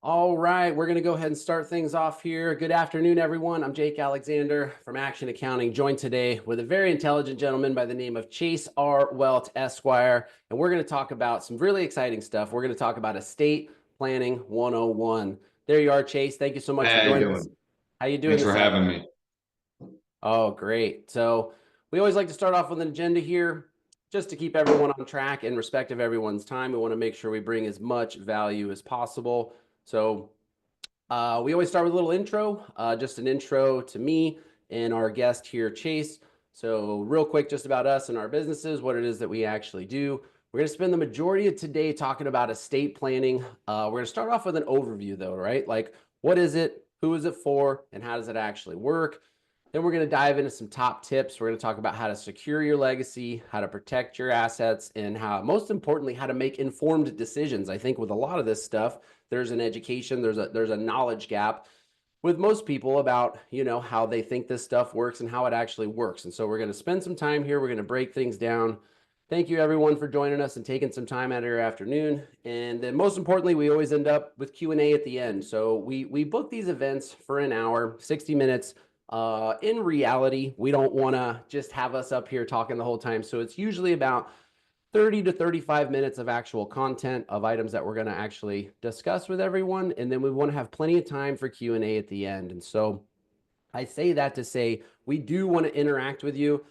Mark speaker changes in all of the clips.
Speaker 1: All right, we're going to go ahead and start things off here. Good afternoon, everyone. I'm Jake Alexander from Action Accounting, joined today with a very intelligent gentleman by the name of Chase R. Welt, Esquire. And we're going to talk about some really exciting stuff. We're going to talk about estate planning 101. There you are, Chase. Thank you so much
Speaker 2: Hey,
Speaker 1: for
Speaker 2: how you
Speaker 1: joining us.
Speaker 2: doing?
Speaker 1: How you doing
Speaker 2: Thanks for
Speaker 1: this
Speaker 2: having
Speaker 1: afternoon?
Speaker 2: me.
Speaker 1: Oh, great. So we always like to start off with an agenda here just to keep everyone on track and respect of everyone's time. We want to make sure we bring as much value as possible. So we always start with a little intro, just an intro to me and our guest here, Chase. So real quick, just about us and our businesses, what it is that we actually do. We're going to spend the majority of today talking about estate planning. We're going to start off with an overview though, right? Like what is it, who is it for, and how does it actually work? Then we're going to dive into some top tips. We're going to talk about how to secure your legacy, how to protect your assets, and how, most importantly, how to make informed decisions. I think with a lot of this stuff, there's an education, there's a knowledge gap with most people about, how they think this stuff works and how it actually works. And so we're going to spend some time here. We're going to break things down. Thank you everyone for joining us and taking some time out of your afternoon. And then most importantly, we always end up with Q&A at the end. So we book these events for an hour, 60 minutes. In reality, we don't want to just have us up here talking the whole time. So it's usually about 30 to 35 minutes of actual content of items that we're going to actually discuss with everyone. And then we want to have plenty of time for Q&A at the end. And so I say that to say we do want to interact with you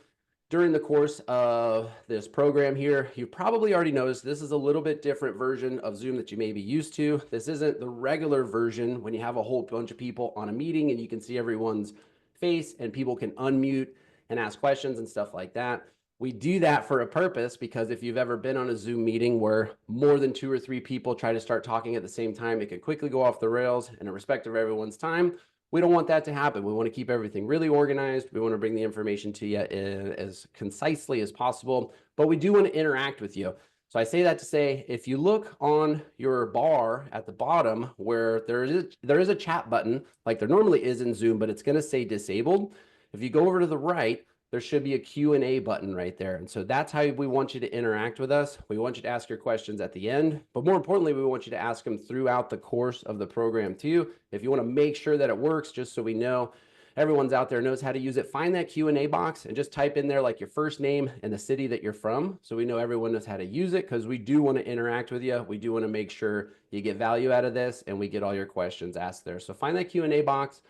Speaker 1: during the course of this program here. You probably already noticed this is a little bit different version of Zoom that you may be used to. This isn't the regular version when you have a whole bunch of people on a meeting and you can see everyone's face and people can unmute and ask questions and stuff like that. We do that for a purpose because if you've ever been on a Zoom meeting where more than 2 or 3 people try to start talking at the same time, it can quickly go off the rails, and in respect of everyone's time, we don't want that to happen. We want to keep everything really organized. We want to bring the information to you as concisely as possible, but we do want to interact with you. So I say that to say, if you look on your bar at the bottom where there is a chat button, like there normally is in Zoom, but it's going to say disabled. If you go over to the right, there should be a Q&A button right there. And so that's how we want you to interact with us. We want you to ask your questions at the end, but more importantly, we want you to ask them throughout the course of the program too. If you want to make sure that it works, just so we know everyone's out there knows how to use it, find that Q&A box and just type in there like your first name and the city that you're from. So we know everyone knows how to use it because we do want to interact with you. We do want to make sure you get value out of this and we get all your questions asked there. So find that Q&A box.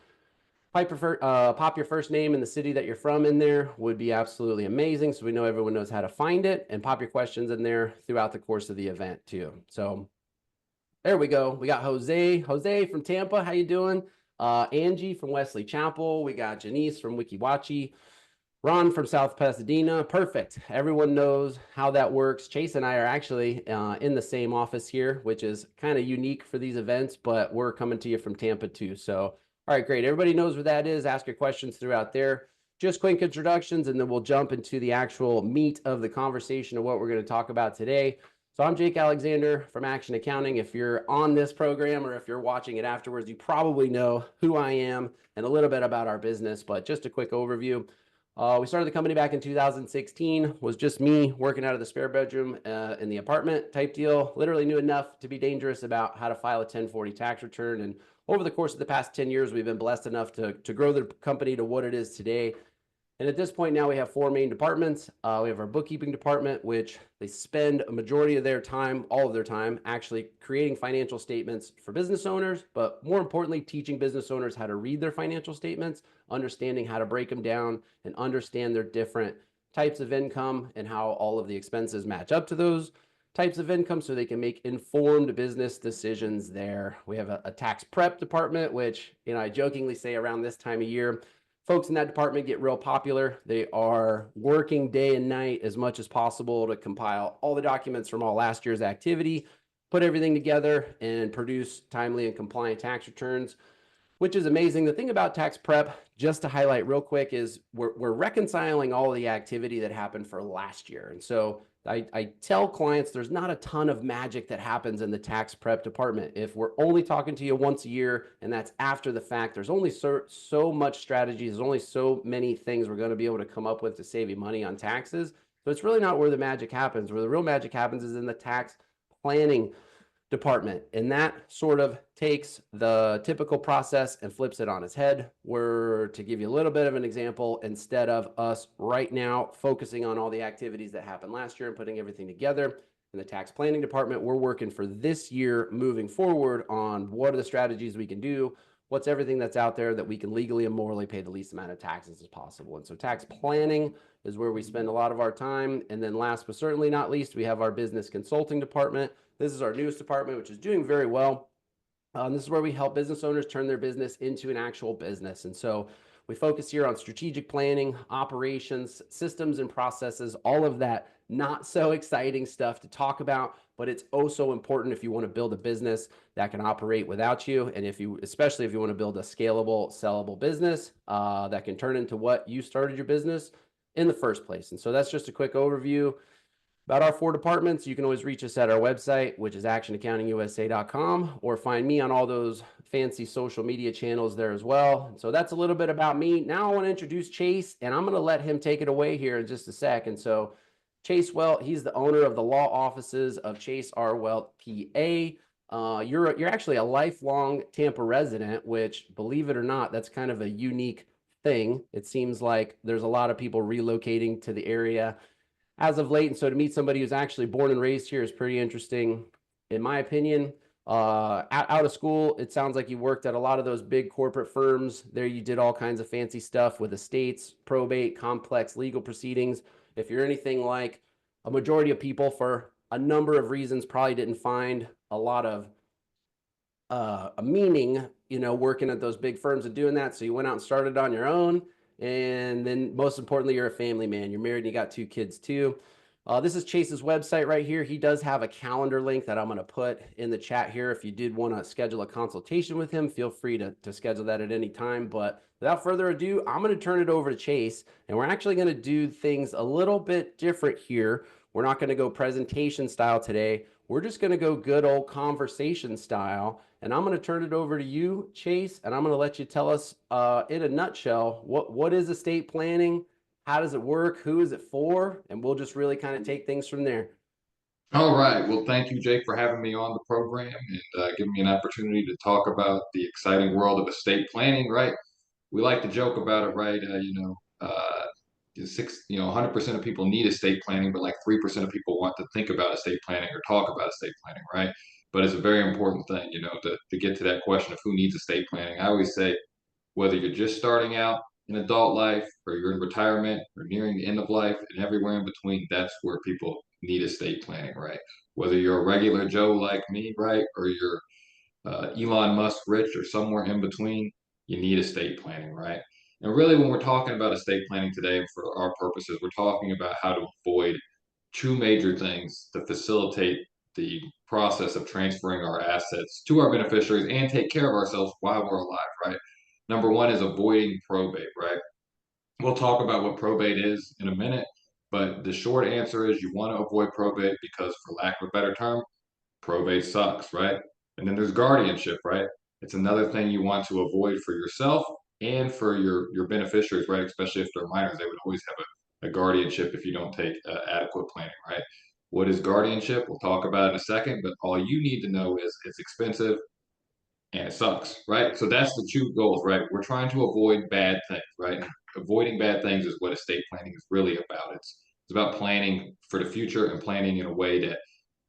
Speaker 1: Pop your first name and the city that you're from in there would be absolutely amazing. So we know everyone knows how to find it, and pop your questions in there throughout the course of the event too. So there we go. We got Jose from Tampa. How you doing? Angie from Wesley Chapel. We got Janice from Wikiwachi. Ron from South Pasadena. Perfect. Everyone knows how that works. Chase and I are actually in the same office here, which is kind of unique for these events, but we're coming to you from Tampa too. So all right, great. Everybody knows what that is. Ask your questions throughout there. Just quick introductions, and then we'll jump into the actual meat of the conversation of what we're going to talk about today. So I'm Jake Alexander from Action Accounting. If you're on this program or if you're watching it afterwards, you probably know who I am and a little bit about our business, but just a quick overview. We started the company back in 2016, was just me working out of the spare bedroom in the apartment type deal. Literally knew enough to be dangerous about how to file a 1040 tax return. And over the course of the past 10 years, we've been blessed enough to grow the company to what it is today. And at this point now we have 4 main departments. We have our bookkeeping department, which they spend a majority of their time, all of their time, actually creating financial statements for business owners, but more importantly, teaching business owners how to read their financial statements, understanding how to break them down and understand their different types of income and how all of the expenses match up to those types of income so they can make informed business decisions there. We have a tax prep department, which, I jokingly say around this time of year, folks in that department get real popular. They are working day and night as much as possible to compile all the documents from all last year's activity, put everything together, and produce timely and compliant tax returns, which is amazing. The thing about tax prep, just to highlight real quick, is we're reconciling all of the activity that happened for last year. And so I tell clients there's not a ton of magic that happens in the tax prep department. If we're only talking to you once a year and that's after the fact, there's only so much strategies, there's only so many things we're going to be able to come up with to save you money on taxes. So it's really not where the magic happens. Where the real magic happens is in the tax planning department. And that sort of takes the typical process and flips it on its head. Where, to give you a little bit of an example, instead of us right now focusing on all the activities that happened last year and putting everything together in the tax planning department, we're working for this year moving forward on what are the strategies we can do, what's everything that's out there that we can legally and morally pay the least amount of taxes as possible. And so tax planning is where we spend a lot of our time. And then last but certainly not least, we have our business consulting department. This is our newest department, which is doing very well. This is where we help business owners turn their business into an actual business. And so we focus here on strategic planning, operations, systems and processes, all of that not so exciting stuff to talk about, but it's oh so important if you want to build a business that can operate without you. And especially if you want to build a scalable, sellable business that can turn into what you started your business in the first place. And so that's just a quick overview about our 4 departments. You can always reach us at our website, which is actionaccountingusa.com, or find me on all those fancy social media channels there as well. So that's a little bit about me. Now I want to introduce Chase, and I'm going to let him take it away here in just a sec. And so Chase Welt, he's the owner of the law offices of Chase R. Welt, PA. You're actually a lifelong Tampa resident, which, believe it or not, that's kind of a unique thing. It seems like there's a lot of people relocating to the area as of late. And so to meet somebody who's actually born and raised here is pretty interesting, in my opinion. Out of school, it sounds like you worked at a lot of those big corporate firms. There you did all kinds of fancy stuff with estates, probate, complex legal proceedings. If you're anything like a majority of people, for a number of reasons, probably didn't find a lot of a meaning, working at those big firms and doing that. So you went out and started on your own. And then most importantly, you're a family man. You're married and you got 2 kids too. This is Chase's website right here. He does have a calendar link that I'm going to put in the chat here. If you did want to schedule a consultation with him, feel free to schedule that at any time. But without further ado, I'm going to turn it over to Chase. And we're actually going to do things a little bit different here. We're not going to go presentation style today. We're just going to go good old conversation style. And I'm going to turn it over to you, Chase, and I'm going to let you tell us in a nutshell, what is estate planning? How does it work? Who is it for? And we'll just really kind of take things from there.
Speaker 2: All right. Well, thank you, Jake, for having me on the program and giving me an opportunity to talk about the exciting world of estate planning, right? We like to joke about it, right? 100% of people need estate planning, but like 3% of people want to think about estate planning or talk about estate planning, right? But it's a very important thing, to get to that question of who needs estate planning. I always say, whether you're just starting out in adult life or you're in retirement or nearing the end of life and everywhere in between, that's where people need estate planning, right? Whether you're a regular Joe like me, right, or you're Elon Musk rich or somewhere in between, you need estate planning, right? And really, when we're talking about estate planning today for our purposes, we're talking about how to avoid 2 major things to facilitate the process of transferring our assets to our beneficiaries and take care of ourselves while we're alive, right? Number 1 is avoiding probate, right? We'll talk about what probate is in a minute, but the short answer is you want to avoid probate because, for lack of a better term, probate sucks, right? And then there's guardianship, right? It's another thing you want to avoid for yourself and for your beneficiaries, right? Especially if they're minors, they would always have a guardianship if you don't take adequate planning, right? What is guardianship? We'll talk about it in a second, but all you need to know is it's expensive and it sucks, right? So that's the 2 goals, right? We're trying to avoid bad things, right? And avoiding bad things is what estate planning is really about. It's about planning for the future and planning in a way that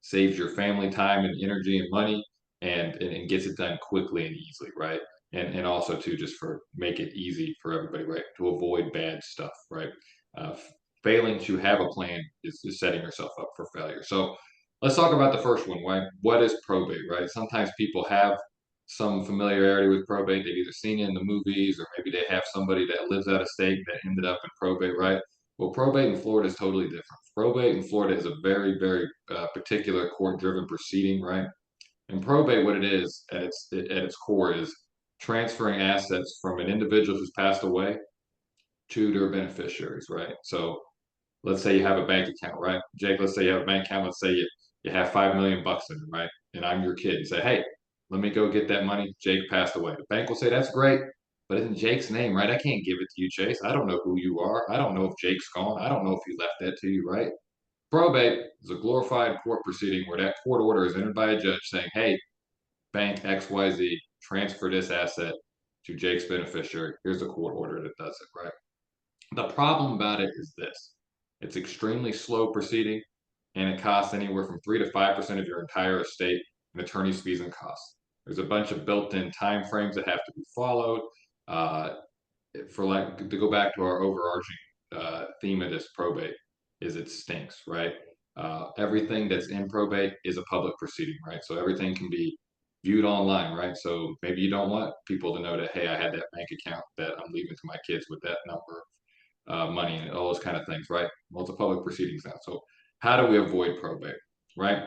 Speaker 2: saves your family time and energy and money and gets it done quickly and easily, right? And also to just for make it easy for everybody, right? To avoid bad stuff, right? Uh, Failing to have a plan is setting yourself up for failure. So let's talk about the first one, right? What is probate, right? Sometimes people have some familiarity with probate. They've either seen it in the movies or maybe they have somebody that lives out of state that ended up in probate, right? Well, probate in Florida is totally different. Probate in Florida is a very, very particular court-driven proceeding, right? And probate, what it is at its core, is transferring assets from an individual who's passed away to their beneficiaries, right? So let's say you have a bank account, right? Jake, let's say you have a bank account. Let's say you have 5 million bucks in it, right? And I'm your kid. You say, hey, let me go get that money. Jake passed away. The bank will say, that's great, but it's in Jake's name, right? I can't give it to you, Chase. I don't know who you are. I don't know if Jake's gone. I don't know if he left that to you, right? Probate is a glorified court proceeding where that court order is entered by a judge saying, hey, bank XYZ, transfer this asset to Jake's beneficiary. Here's a court order that does it, right? The problem about it is this: it's extremely slow proceeding, and it costs anywhere from 3 to 5% of your entire estate in attorney's fees and costs. There's a bunch of built-in time frames that have to be followed. Uh, for like to go back to our overarching theme of this probate is it stinks, right? Everything that's in probate is a public proceeding, right? So everything can be viewed online, right? So maybe you don't want people to know that, hey, I had that bank account that I'm leaving to my kids with that number of money and all those kind of things, right? Well, it's a public proceedings now. So how do we avoid probate, right?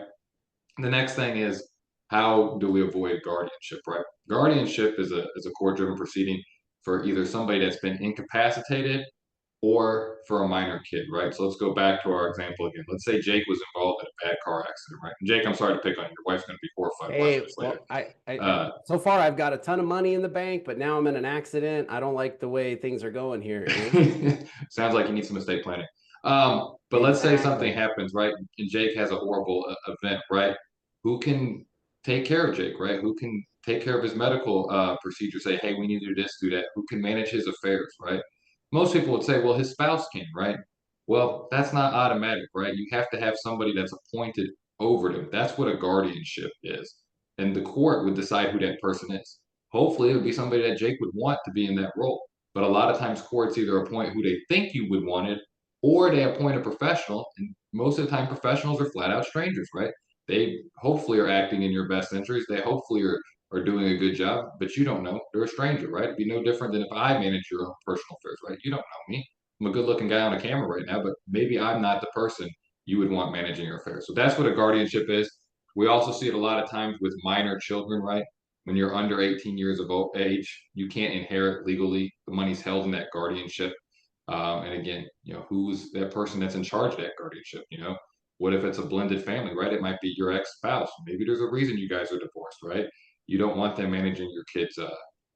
Speaker 2: The next thing is, how do we avoid guardianship, right? Guardianship is a court driven proceeding for either somebody that's been incapacitated or for a minor kid, right? So let's go back to our example again. Let's say Jake was involved in a bad car accident, right? And Jake, I'm sorry to pick on you. Your wife's going to be horrified watching
Speaker 1: Hey,
Speaker 2: this later.
Speaker 1: well, I
Speaker 2: Uh,
Speaker 1: so far I've got a ton of money in the bank, but now I'm in an accident. I don't like the way things are going here, Ian.
Speaker 2: Sounds like you need some estate planning. But let's say something
Speaker 1: Exactly.
Speaker 2: happens, right? And Jake has a horrible event, right? Who can take care of Jake, right? Who can take care of his medical procedure? Say, hey, we need to do this, do that. Who can manage his affairs, right? Most people would say, well, his spouse can, right? Well, that's not automatic, right? You have to have somebody that's appointed over them. That's what a guardianship is. And the court would decide who that person is. Hopefully, it would be somebody that Jake would want to be in that role. But a lot of times, courts either appoint who they think you would want it, or they appoint a professional. And most of the time, professionals are flat out strangers, right? They hopefully are acting in your best interest. They hopefully are doing a good job, but you don't know. They're a stranger, right? It'd be no different than if I manage your own personal affairs, right? You don't know me. I'm a good looking guy on a camera right now, but maybe I'm not the person you would want managing your affairs. So that's what a guardianship is. We also see it a lot of times with minor children, right? When you're under 18 years of age, you can't inherit legally. The money's held in that guardianship. And again, who's that person that's in charge of that guardianship? What if it's a blended family, right? It might be your ex-spouse. Maybe there's a reason you guys are divorced, right? You don't want them managing your kids'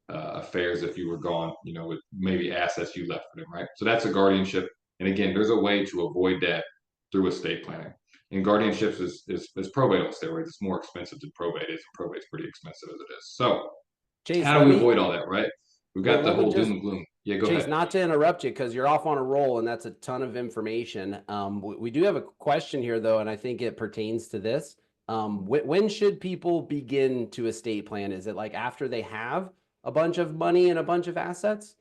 Speaker 2: affairs if you were gone, with maybe assets you left for them, right? So that's a guardianship. And again, there's a way to avoid that through estate planning. And guardianships is probate on steroids. It's more expensive than probate is, and probate's pretty expensive as it is. So
Speaker 1: Chase,
Speaker 2: how do we avoid all that, right? We've got the
Speaker 1: let me
Speaker 2: whole doom
Speaker 1: just
Speaker 2: and gloom. Yeah, go
Speaker 1: Chase,
Speaker 2: ahead.
Speaker 1: not to interrupt you because you're off on a roll and that's a ton of information. We do have a question here though, and I think it pertains to this. When should people begin to estate plan? Is it like after they have a bunch of money and a bunch of assets?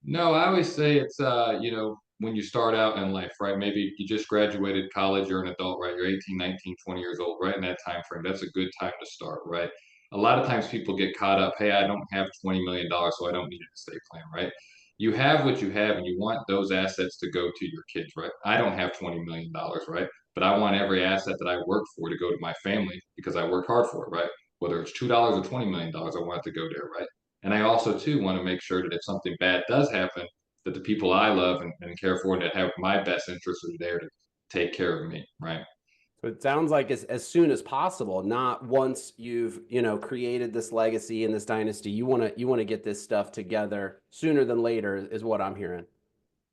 Speaker 2: No, I always say it's when you start out in life, right? Maybe you just graduated college, you're an adult, right? You're 18, 19, 20 years old, right? In that time frame, that's a good time to start, right? A lot of times people get caught up, hey, I don't have $20 million, so I don't need an estate plan, right? You have what you have and you want those assets to go to your kids, right? I don't have $20 million, right? But I want every asset that I work for to go to my family because I worked hard for it, right? Whether it's $2 or $20 million, I want it to go there, right? And I also too want to make sure that if something bad does happen, that the people I love and care for that have my best interests are there to take care of me, right?
Speaker 1: So it sounds like as soon as possible, not once you've, created this legacy and this dynasty. You want to get this stuff together sooner than later is what I'm hearing.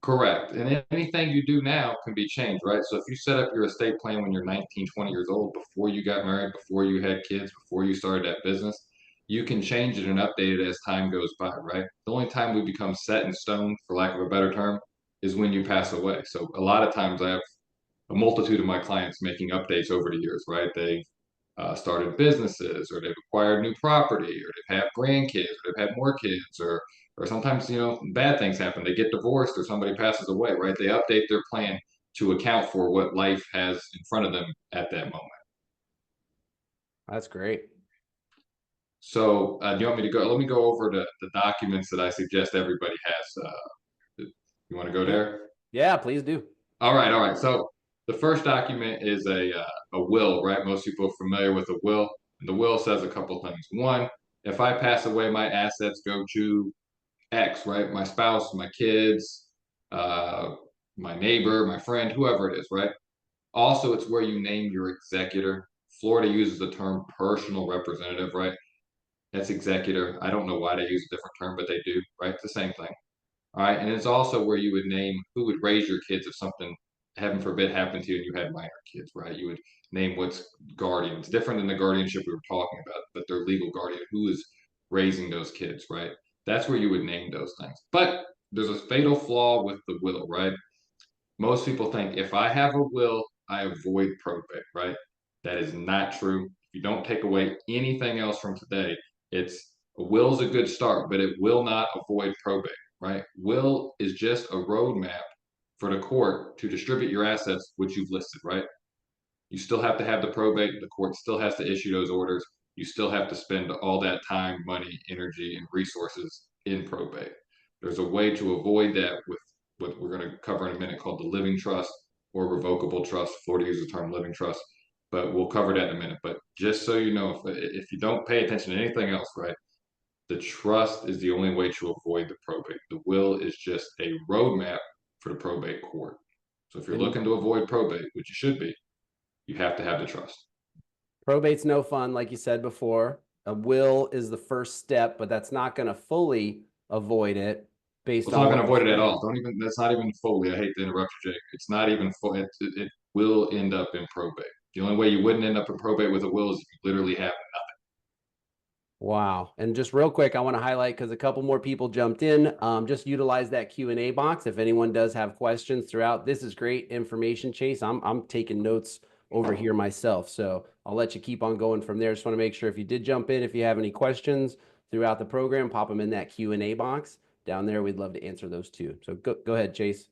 Speaker 2: Correct. And anything you do now can be changed, right? So if you set up your estate plan when you're 19, 20 years old, before you got married, before you had kids, before you started that business, you can change it and update it as time goes by, right? The only time we become set in stone, for lack of a better term, is when you pass away. So a lot of times I have a multitude of my clients making updates over the years, right? They've started businesses, or they've acquired new property, or they've had grandkids, or they've had more kids, or sometimes bad things happen. They get divorced, or somebody passes away, right? They update their plan to account for what life has in front of them at that moment.
Speaker 1: That's great.
Speaker 2: So, do you want me to go? Let me go over the documents that I suggest everybody has. You want to go
Speaker 1: Yeah.
Speaker 2: there?
Speaker 1: Yeah, please do.
Speaker 2: All right, all right. So the first document is a will, right? Most people are familiar with a will. And the will says a couple things. One, if I pass away, my assets go to X, right? My spouse, my kids, uh, my neighbor, my friend, whoever it is, right? Also, it's where you name your executor. Florida uses the term personal representative, right? That's executor. I don't know why they use a different term, but they do, right? It's the same thing. All right. And it's also where you would name who would raise your kids if something heaven forbid, happened to you and you had minor kids, right? You would name what's guardian. It's different than the guardianship we were talking about, but their legal guardian who is raising those kids, right? That's where you would name those things. But there's a fatal flaw with the will, right? Most people think if I have a will, I avoid probate, right? That is not true. If you don't take away anything else from today, it's a will is a good start, but it will not avoid probate, right? Will is just a roadmap for the court to distribute your assets, which you've listed, right? You still have to have the probate. The court still has to issue those orders. You still have to spend all that time, money, energy, and resources in probate. There's a way to avoid that with what we're going to cover in a minute called the living trust or revocable trust. Florida uses the term living trust, but we'll cover that in a minute. But just so you know, if you don't pay attention to anything else, right, the trust is the only way to avoid the probate. The will is just a roadmap for the probate court. So if you're
Speaker 1: And
Speaker 2: looking to avoid probate, which you should be, you have to have the trust.
Speaker 1: probate's no fun, like you said before. A will is the first step, but that's not going to fully avoid it based
Speaker 2: It's
Speaker 1: on
Speaker 2: not going
Speaker 1: what
Speaker 2: to
Speaker 1: you're
Speaker 2: avoid it at
Speaker 1: saying.
Speaker 2: all. Don't even. That's not even fully. I hate to interrupt you, Jake. It's not even full. It will end up in probate. The only way you wouldn't end up in probate with a will is if you literally have it.
Speaker 1: Wow. And just real quick, I want to highlight because a couple more people jumped in. Just utilize that Q&A box if anyone does have questions throughout. This is great information, Chase. I'm taking notes over here myself, so I'll let you keep on going from there. Just want to make sure if you did jump in, if you have any questions throughout the program, pop them in that Q&A box down there. We'd love to answer those too. So go ahead, Chase.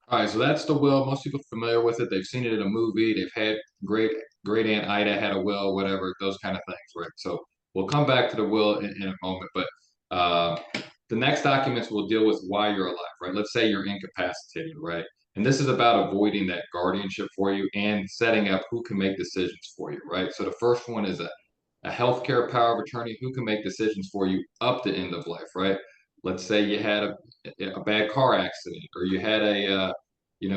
Speaker 2: All right, so that's the will. Most people are familiar with it. They've seen it in a movie. They've had great Aunt Ida had a will, whatever, those kind of things, right? So we'll come back to the will in a moment, but the next documents will deal with why you're alive, right? Let's say you're incapacitated, right? And this is about avoiding that guardianship for you and setting up who can make decisions for you, right? So the first one is a healthcare power of attorney who can make decisions for you up to end of life, right? Let's say you had a bad car accident or you had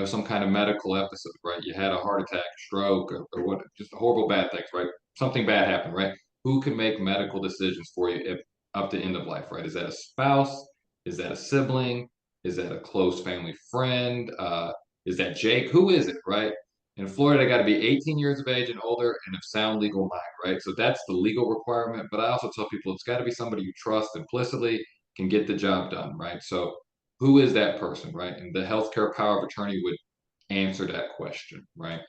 Speaker 2: some kind of medical episode, right? You had a heart attack, stroke, or what, just horrible bad things, right? Something bad happened, right? Who can make medical decisions for you if, up to end of life, right? Is that a spouse? Is that a sibling? Is that a close family friend? Is that Jake? Who is it, right? In Florida, they got to be 18 years of age and older and of sound legal mind, right? So that's the legal requirement. But I also tell people it's got to be somebody you trust implicitly, can get the job done, right? So who is that person, right? And the healthcare power of attorney would answer that question, right?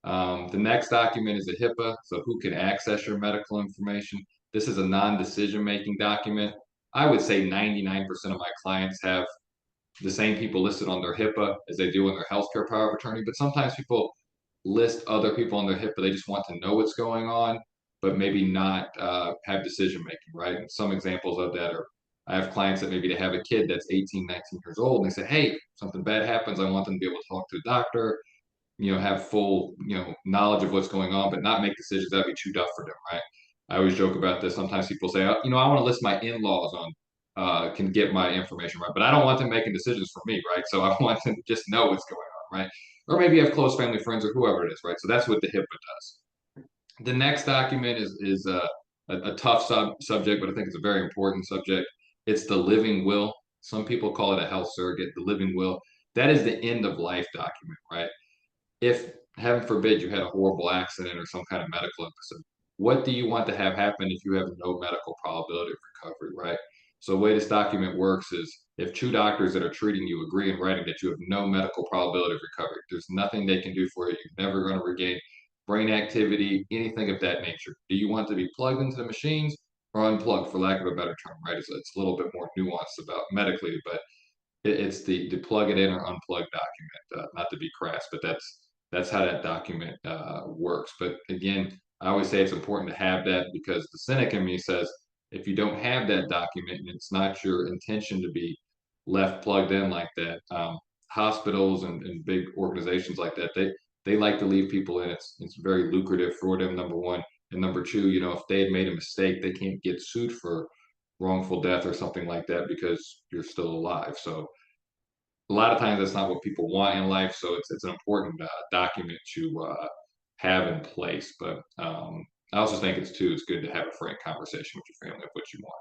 Speaker 2: The next document is a HIPAA, so who can access your medical information. This is a non-decision making document. I would say 99% of my clients have the same people listed on their HIPAA as they do in their healthcare power of attorney, but sometimes people list other people on their HIPAA. They just want to know what's going on, but maybe not have decision making, right? And some examples of that are I have clients that maybe they have a kid that's 18, 19 years old, and they say, hey, something bad happens. I want them to be able to talk to a doctor, have full, knowledge of what's going on, but not make decisions that'd be too tough for them, right? I always joke about this. Sometimes people say, I want to list my in-laws on, can get my information, right? But I don't want them making decisions for me, right? So I want them to just know what's going on, right? Or maybe you have close family friends or whoever it is, right? So that's what the HIPAA does. The next document is a tough subject, but I think it's a very important subject. It's the living will. Some people call it a health surrogate, the living will. That is the end of life document, right? If heaven forbid you had a horrible accident or some kind of medical episode, what do you want to have happen if you have no medical probability of recovery, right? So the way this document works is if two doctors that are treating you agree in writing that you have no medical probability of recovery, there's nothing they can do for you. You're never going to regain brain activity, anything of that nature. Do you want to be plugged into the machines or unplugged, for lack of a better term, right? It's a little bit more nuanced about medically, but it's the plug it in or unplug document. Not to be crass, but that's how that document works. But again, I always say it's important to have that because the cynic in me says if you don't have that document and it's not your intention to be left plugged in like that, hospitals and big organizations like that, they like to leave people in. It's very lucrative for them, number one. And number two, if they had made a mistake, they can't get sued for wrongful death or something like that because you're still alive. So a lot of times that's not what people want in life. So it's an important document to have in place. But I also think it's good to have a frank conversation with your family of what you want.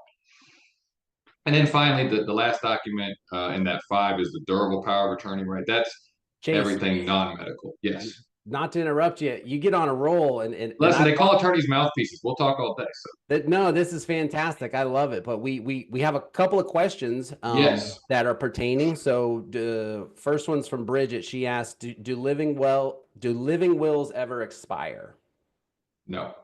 Speaker 2: And then finally, the last document in that five is the durable power of attorney, right? That's
Speaker 1: Chase,
Speaker 2: Everything non-medical. Yes.
Speaker 1: not to interrupt you, you get on a roll, and
Speaker 2: Listen,
Speaker 1: I
Speaker 2: they
Speaker 1: love
Speaker 2: call attorneys mouthpieces. We'll talk all day. So
Speaker 1: that. No, this is fantastic. I love it. But we have a couple of questions
Speaker 2: yes,
Speaker 1: that are pertaining. So the first one's from Bridget. She asked, do living wills ever expire?
Speaker 2: no.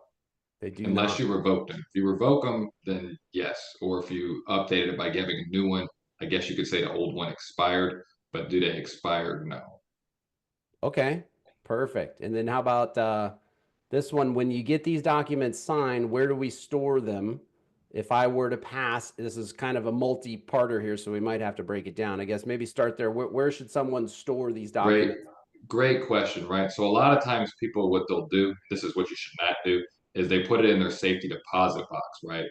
Speaker 1: They do
Speaker 2: Unless
Speaker 1: not.
Speaker 2: you revoke them. If you revoke them, then yes. Or if you updated it by giving a new one, I guess you could say the old one expired. But do they expire? No.
Speaker 1: Okay, perfect. And then how about this one? When you get these documents signed, where do we store them? If I were to pass, this is kind of a multi-parter here, so we might have to break it down. I guess maybe start there. Where should someone store these
Speaker 2: Great,
Speaker 1: documents?
Speaker 2: great question, right? So a lot of times people, what they'll do, this is what you should not do, is they put it in their safety deposit box, right?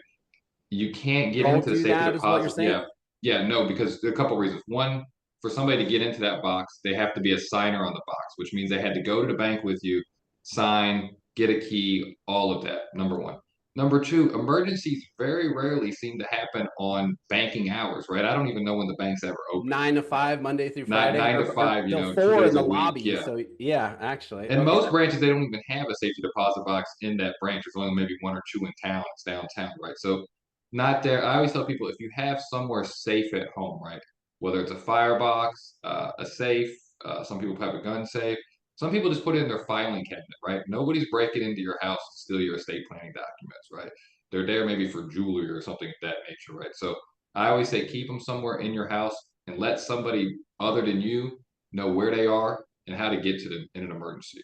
Speaker 2: You can't get
Speaker 1: Don't
Speaker 2: into the
Speaker 1: do
Speaker 2: safety
Speaker 1: that, is what you're
Speaker 2: deposit.
Speaker 1: saying?
Speaker 2: Yeah. Yeah, no, because there are a couple of reasons. One, for somebody to get into that box, they have to be a signer on the box, which means they had to go to the bank with you, sign, get a key, all of that. Number one. Number two, emergencies very rarely seem to happen on banking hours, right? I don't even know when the bank's ever open.
Speaker 1: 9 to 5, Monday through
Speaker 2: Nine,
Speaker 1: Friday,
Speaker 2: nine to
Speaker 1: or
Speaker 2: five,
Speaker 1: till
Speaker 2: 2
Speaker 1: 4 in
Speaker 2: days
Speaker 1: the
Speaker 2: a week.
Speaker 1: lobby.
Speaker 2: Yeah.
Speaker 1: So yeah, actually.
Speaker 2: And
Speaker 1: Okay,
Speaker 2: most branches, they don't even have a safety deposit box in that branch. There's only maybe one or two in town. It's downtown, right? So not there. I always tell people if you have somewhere safe at home, right? Whether it's a firebox, a safe, some people have a gun safe. Some people just put it in their filing cabinet, right? Nobody's breaking into your house to steal your estate planning documents, right? They're there maybe for jewelry or something of that nature, right? So I always say keep them somewhere in your house and let somebody other than you know where they are and how to get to them in an emergency.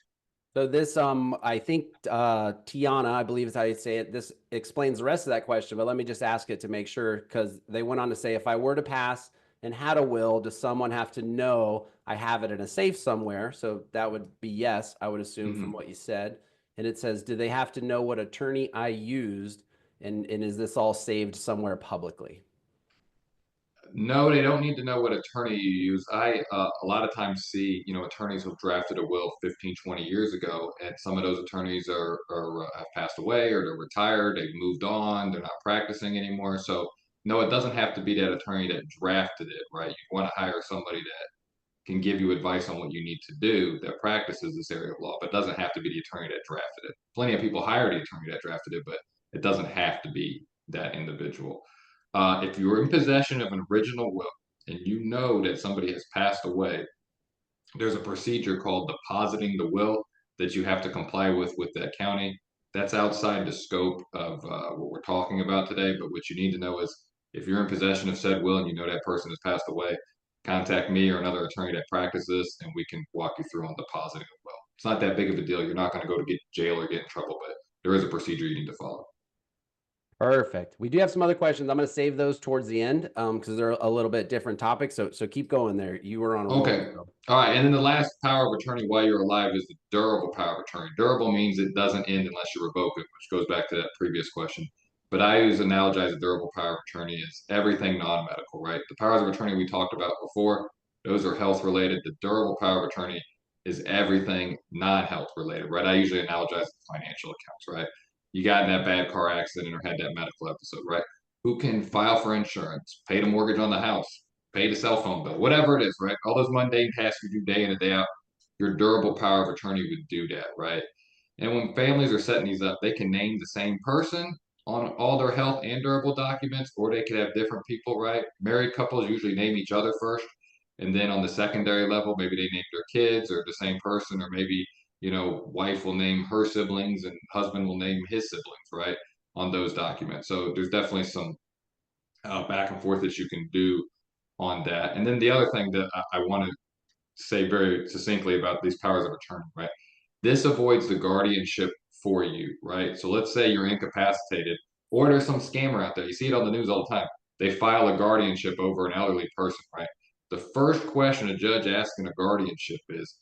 Speaker 1: so this, I think, Tiana, I believe is how you say it. This explains the rest of that question, but let me just ask it to make sure, because they went on to say, if I were to pass and had a will, does someone have to know I have it in a safe somewhere? So that would be yes, I would assume from
Speaker 2: Mhm.
Speaker 1: what you said. And it says, do they have to know what attorney I used? And is this all saved somewhere publicly?
Speaker 2: No, they don't need to know what attorney you use. I a lot of times see, attorneys who've drafted a will 15, 20 years ago, and some of those attorneys are have passed away or they're retired, they've moved on, they're not practicing anymore. So no, it doesn't have to be that attorney that drafted it, right? You want to hire somebody that can give you advice on what you need to do that practices this area of law, but doesn't have to be the attorney that drafted it. Plenty of people hire the attorney that drafted it, but it doesn't have to be that individual. If you're in possession of an original will and you know that somebody has passed away, there's a procedure called depositing the will that you have to comply with that county. That's outside the scope of what we're talking about today. But what you need to know is if you're in possession of said will and you know that person has passed away, contact me or another attorney that practices, and we can walk you through on depositing the will. It's not that big of a deal. You're not going to go to get jail or get in trouble, but there is a procedure you need to follow.
Speaker 1: Perfect. We do have some other questions. I'm going to save those towards the end because they're a little bit different topics. So keep going there. You were on a roll.
Speaker 2: Okay.
Speaker 1: So.
Speaker 2: All right. And then the last power of attorney while you're alive is the durable power of attorney. Durable means it doesn't end unless you revoke it, which goes back to that previous question. But I use analogize a durable power of attorney as everything non-medical, right? The powers of attorney we talked about before, those are health related. The durable power of attorney is everything non-health related, right? I usually analogize the financial accounts, right? You got in that bad car accident or had that medical episode, right? Who can file for insurance, pay the mortgage on the house, pay the cell phone bill, whatever it is, right? All those mundane tasks you do day in and day out, your durable power of attorney would do that, right? And when families are setting these up, they can name the same person on all their health and durable documents, or they could have different people, right? Married couples usually name each other first, and then on the secondary level, maybe they name their kids or the same person, or maybe wife will name her siblings and husband will name his siblings, right? On those documents. So there's definitely some back and forth that you can do on that. And then the other thing that I want to say very succinctly about these powers of attorney, right? This avoids the guardianship for you, right? So let's say you're incapacitated, or there's some scammer out there. You see it on the news all the time. They file a guardianship over an elderly person, right? The first question a judge asks in a guardianship is,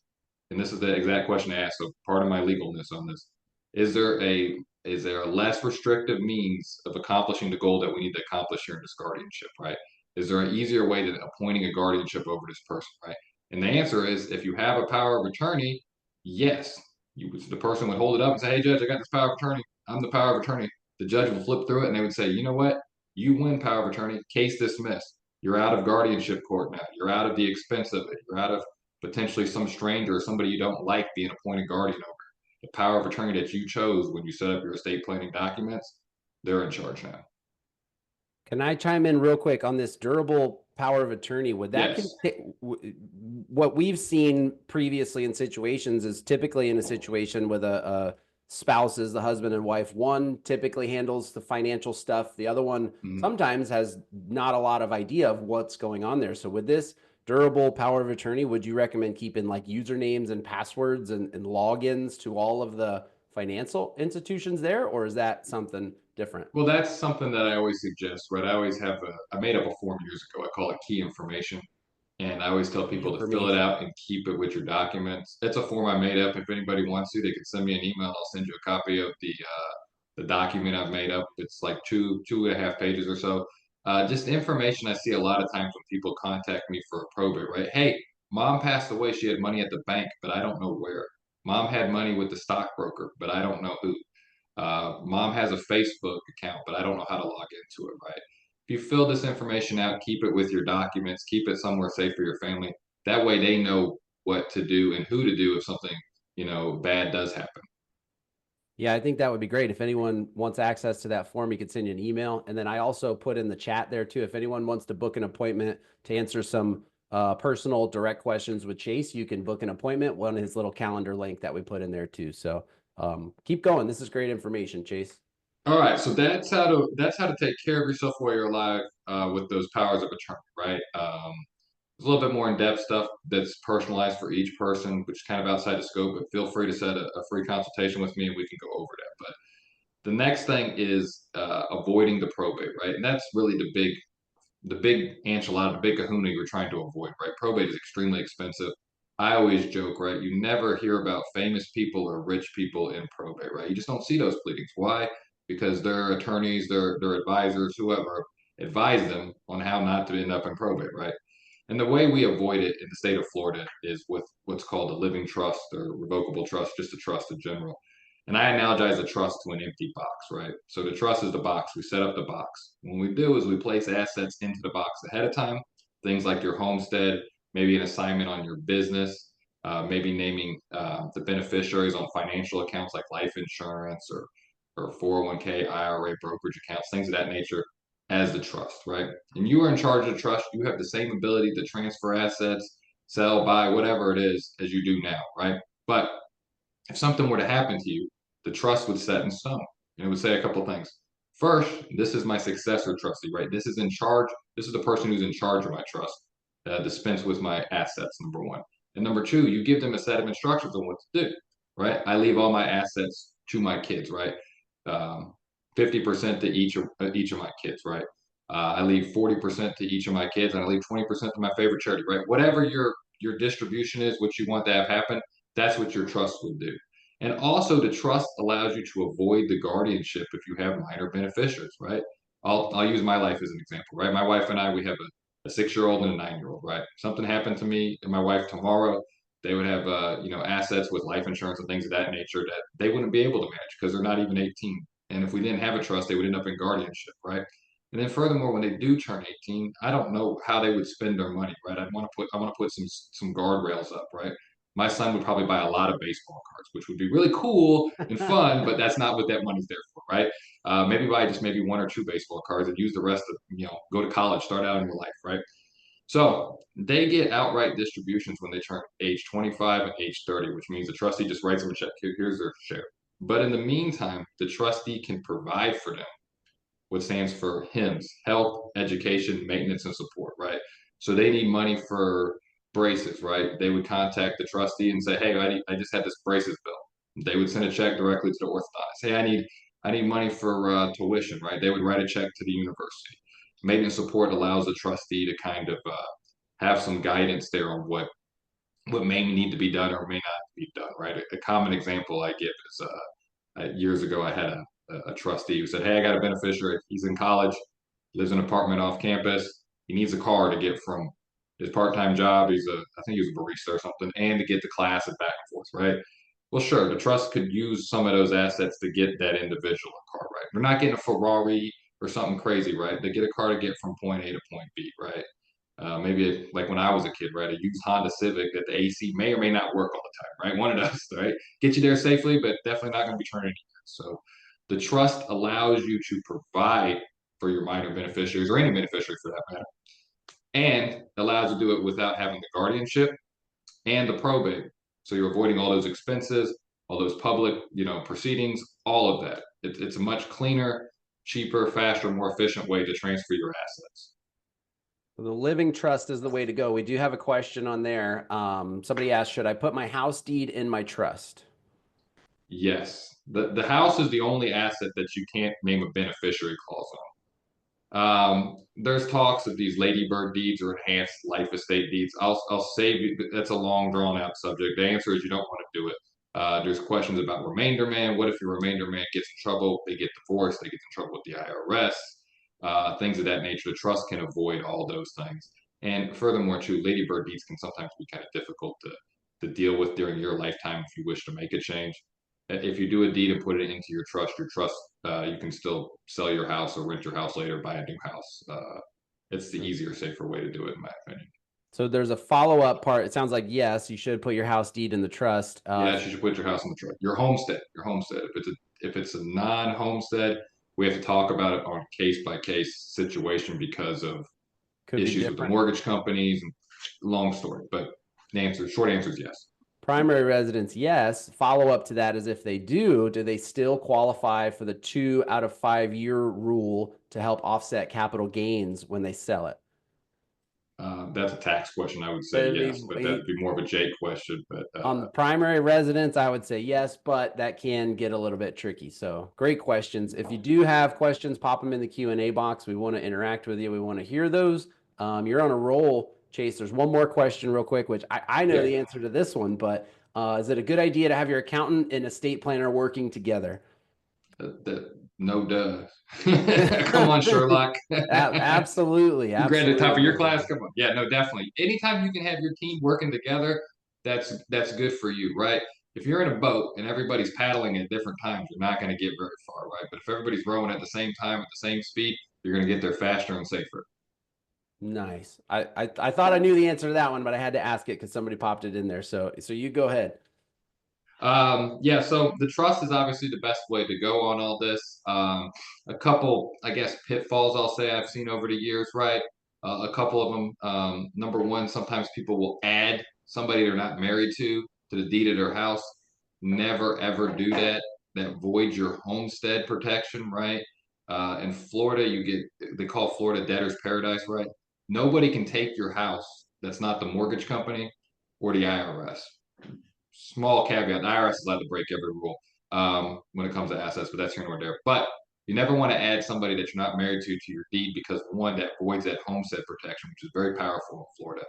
Speaker 2: and this is the exact question I asked, so part of my legalness on this, is there a is there a less restrictive means of accomplishing the goal that we need to accomplish here in this guardianship, right? Is there an easier way than appointing a guardianship over this person, right? And the answer is if you have a power of attorney, yes. The person would hold it up and say, hey, judge, I got this power of attorney. I'm the power of attorney. The judge would flip through it and they would say, you know what? You win power of attorney. Case dismissed. You're out of guardianship court now. You're out of the expense of it. You're out of potentially some stranger or somebody you don't like being appointed guardian over. The power of attorney that you chose when you set up your estate planning documents, they're in charge now.
Speaker 1: Can I chime in real quick on this durable power of attorney? Would that
Speaker 2: Yes.
Speaker 1: what we've seen previously in situations is typically in a situation with a spouses, the husband and wife. One typically handles the financial stuff. The other one
Speaker 2: Mhm.
Speaker 1: sometimes has not a lot of idea of what's going on there. So with this durable power of attorney, would you recommend keeping like usernames and passwords and logins to all of the financial institutions there, or is that something different?
Speaker 2: Well, that's something that I always suggest, right? I made up a form years ago. I call it key information. And I always tell
Speaker 1: The
Speaker 2: people to fill it
Speaker 1: information.
Speaker 2: out and keep it with your documents. It's a form I made up. If anybody wants to, they can send me an email. I'll send you a copy of the document I've made up. It's like two and a half pages or so. Just information I see a lot of times when people contact me for a probate, right? Hey, mom passed away. She had money at the bank, but I don't know where. Mom had money with the stockbroker, but I don't know who. Mom has a Facebook account, but I don't know how to log into it, right? If you fill this information out, keep it with your documents, keep it somewhere safe for your family. That way they know what to do and who to do if something, bad does happen.
Speaker 1: Yeah, I think that would be great. If anyone wants access to that form, you could send you an email. And then I also put in the chat there too. If anyone wants to book an appointment to answer some personal direct questions with Chase, you can book an appointment on his little calendar link that we put in there too. So keep going. This is great information, Chase.
Speaker 2: All right, so that's how to take care of yourself while you're alive with those powers of attorney, right? There's a little bit more in-depth stuff that's personalized for each person, which is kind of outside the scope. But feel free to set a free consultation with me, and we can go over that. But the next thing is avoiding the probate, right? And that's really the big enchilada, the big kahuna you're trying to avoid, right? Probate is extremely expensive. I always joke, right? You never hear about famous people or rich people in probate, right? You just don't see those pleadings. Why? Because their attorneys, their advisors, whoever advise them on how not to end up in probate, right? And the way we avoid it in the state of Florida is with what's called a living trust or revocable trust, just a trust in general. And I analogize a trust to an empty box, right? So the trust is the box. We set up the box. What we do is we place assets into the box ahead of time, things like your homestead, maybe an assignment on your business, maybe naming the beneficiaries on financial accounts like life insurance or 401k, IRA, brokerage accounts, things of that nature as the trust, right? And you are in charge of the trust. You have the same ability to transfer assets, sell, buy, whatever it is as you do now, right? But if something were to happen to you, the trust would set in stone. And it would say a couple of things. First, this is my successor trustee, right? This is in charge. This is the person who's in charge of my trust, dispense with my assets, number one. And number two, you give them a set of instructions on what to do, right? I leave all my assets to my kids, right? 50% to each of my kids, right? I leave 40% to each of my kids, and I leave 20% to my favorite charity, right? Whatever your distribution is, what you want to have happen, that's what your trust would do. And also, the trust allows you to avoid the guardianship if you have minor beneficiaries, right? I'll use my life as an example, right? My wife and I, we have a 6-year-old and a 9-year-old, right? Something happened to me and my wife tomorrow, they would have assets with life insurance and things of that nature that they wouldn't be able to manage because they're not even 18. And if we didn't have a trust, they would end up in guardianship, right? And then furthermore, when they do turn 18, I don't know how they would spend their money, right? I want to put some guardrails up, right? My son would probably buy a lot of baseball cards, which would be really cool and fun, but that's not what that money's there for, right? Maybe buy just maybe one or two baseball cards and use the rest of, go to college, start out in your life, right? So they get outright distributions when they turn age 25 and age 30, which means the trustee just writes them a check. Here's their share. But in the meantime, the trustee can provide for them what stands for HIMSS, health, education, maintenance, and support, right? So they need money for braces, right? They would contact the trustee and say, hey, I just had this braces bill. They would send a check directly to the orthodontist. Hey, I need money for tuition, right? They would write a check to the university. Maintenance support allows the trustee to kind of have some guidance there on what may need to be done or may not be done, right? A common example I give is years ago I had a trustee who said, "Hey, I got a beneficiary. He's in college, lives in an apartment off campus. He needs a car to get from his part-time job. I think he was a barista or something, and to get to class and back and forth, right?" Well, sure, the trust could use some of those assets to get that individual a car, right? They're not getting a Ferrari or something crazy, right? They get a car to get from point A to point B, right? Maybe like when I was a kid, right? A used Honda Civic that the AC may or may not work all the time, right? One of those, right? Get you there safely, but definitely not going to be turning any years. So the trust allows you to provide for your minor beneficiaries or any beneficiary for that matter, and allows you to do it without having the guardianship and the probate. So you're avoiding all those expenses, all those public, proceedings, all of that. It's a much cleaner, cheaper, faster, more efficient way to transfer your assets.
Speaker 1: The living trust is the way to go. We do have a question on there. Somebody asked, should I put my house deed in my trust?
Speaker 2: Yes, the house is the only asset that you can't name a beneficiary clause on. There's talks of these ladybird deeds or enhanced life estate deeds. I'll save you. That's a long drawn out subject. The answer is you don't want to do it. There's questions about remainder man. What if your remainder man gets in trouble? They get divorced. They get in trouble with the IRS. Things of that nature. The trust can avoid all those things. And furthermore, too, ladybird deeds can sometimes be kind of difficult to deal with during your lifetime if you wish to make a change. If you do a deed and put it into your trust, you can still sell your house or rent your house later, buy a new house. It's the easier, safer way to do it, in my opinion.
Speaker 1: So there's a follow-up part. It sounds like, yes, you should put your house deed in the trust.
Speaker 2: Yes, you should put your house in the trust. Your homestead, your homestead. If it's a non-homestead, we have to talk about it on a case by case situation because of
Speaker 1: Could be
Speaker 2: issues with the
Speaker 1: different.
Speaker 2: mortgage companies. And long story, but short answer is yes.
Speaker 1: Primary residence, yes. Follow up to that is if they do they still qualify for the 2 out of 5 year rule to help offset capital gains when they sell it?
Speaker 2: That's a tax question. I would say
Speaker 1: I
Speaker 2: yes,
Speaker 1: mean,
Speaker 2: but that'd be more of a Jake question. But
Speaker 1: on the primary residence, I would say yes, but that can get a little bit tricky. So great questions. If you do have questions, pop them in the Q&A box. We want to interact with you. We want to hear those. You're on a roll, Chase. There's one more question real quick, which I know
Speaker 2: yeah,
Speaker 1: the answer to this one, but is it a good idea to have your accountant and estate planner working together?
Speaker 2: no duh. Come on, Sherlock.
Speaker 1: Absolutely.
Speaker 2: You graduated top of your
Speaker 1: Absolutely.
Speaker 2: class. Come on. Yeah, no, definitely. Anytime you can have your team working together, that's good for you, right? If you're in a boat and everybody's paddling at different times, you're not going to get very far, right? But if everybody's rowing at the same time at the same speed, you're going to get there faster and safer.
Speaker 1: Nice. I thought I knew the answer to that one, but I had to ask it because somebody popped it in there. So you go ahead.
Speaker 2: Yeah, so the trust is obviously the best way to go on all this. A couple, I guess, pitfalls I'll say I've seen over the years, right? A couple of them. Number one, sometimes people will add somebody they're not married to the deed of their house. Never ever do that. That voids your homestead protection, right? In Florida, they call Florida debtor's paradise, right? Nobody can take your house that's not the mortgage company or the IRS. Small caveat: the IRS is allowed to break every rule when it comes to assets, but that's here nor there. But you never want to add somebody that you're not married to your deed because one, that voids that homestead protection, which is very powerful in Florida,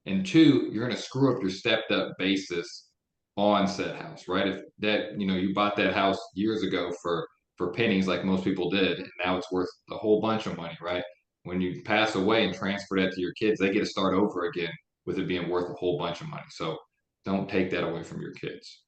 Speaker 2: and two, you're going to screw up your stepped up basis on said house, right? If that you bought that house years ago for pennies, like most people did, and now it's worth a whole bunch of money, right? When you pass away and transfer that to your kids, they get to start over again with it being worth a whole bunch of money. So don't take that away from your kids.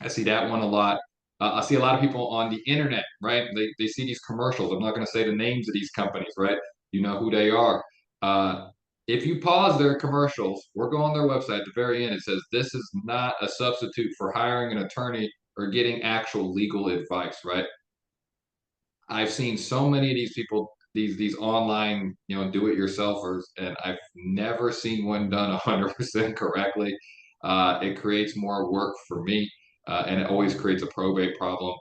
Speaker 2: I see that one a lot. I see a lot of people on the internet, right? They see these commercials. I'm not going to say the names of these companies, right? You know who they are. Uh, if you pause their commercials or go on their website at the very end, it says this is not a substitute for hiring an attorney or getting actual legal advice, right? I've seen so many of these people, these online, do-it-yourselfers, and I've never seen one done 100% correctly. It creates more work for me, and it always creates a probate problem.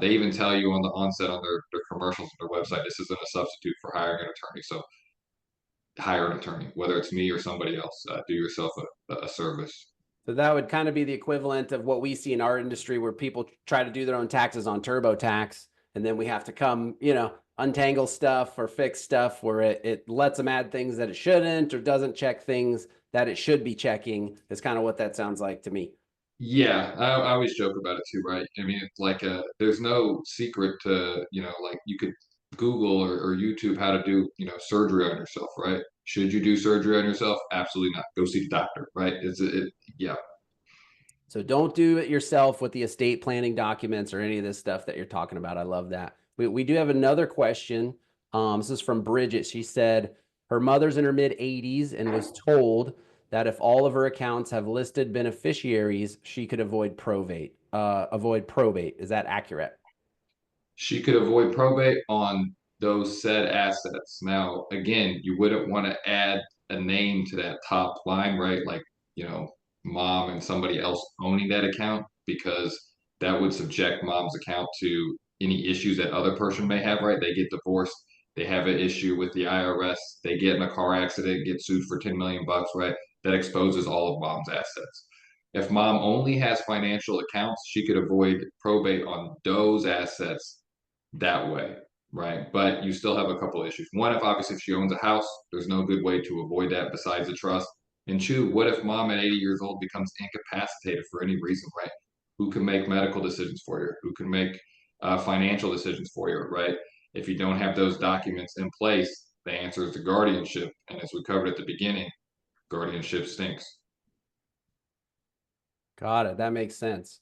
Speaker 2: They even tell you on the onset on their commercials on their website, this isn't a substitute for hiring an attorney. So hire an attorney, whether it's me or somebody else. Do yourself a service.
Speaker 1: So that would kind of be the equivalent of what we see in our industry where people try to do their own taxes on TurboTax. And then we have to come, untangle stuff or fix stuff where it lets them add things that it shouldn't or doesn't check things that it should be checking is kind of what that sounds like to me.
Speaker 2: Yeah, I always joke about it too, right? I mean, it's like there's no secret to, like you could Google or YouTube how to do, surgery on yourself, right? Should you do surgery on yourself? Absolutely not. Go see the doctor, right? Yeah.
Speaker 1: So don't do it yourself with the estate planning documents or any of this stuff that you're talking about. I love that. We do have another question. This is from Bridget. She said Her mother's in her mid 80s and was told that if all of her accounts have listed beneficiaries, she could avoid probate. Avoid probate. Is that accurate?
Speaker 2: She could avoid probate on those said assets. Now, again, you wouldn't want to add a name to that top line, right? Like, you know, mom and somebody else owning that account, because that would subject mom's account to any issues that other person may have, right? They get divorced, they have an issue with the IRS, they get in a car accident, get sued for 10 million bucks, right? That exposes all of mom's assets. If mom only has financial accounts, she could avoid probate on those assets that way, right? But you still have a couple issues. One, if obviously if she owns a house, there's no good way to avoid that besides a trust. And two, what if mom at 80 years old becomes incapacitated for any reason, right? Who can make medical decisions for you? Who can make financial decisions for you, right? If you don't have those documents in place, the answer is the guardianship. And as we covered at the beginning, guardianship stinks.
Speaker 1: Got it. That makes sense.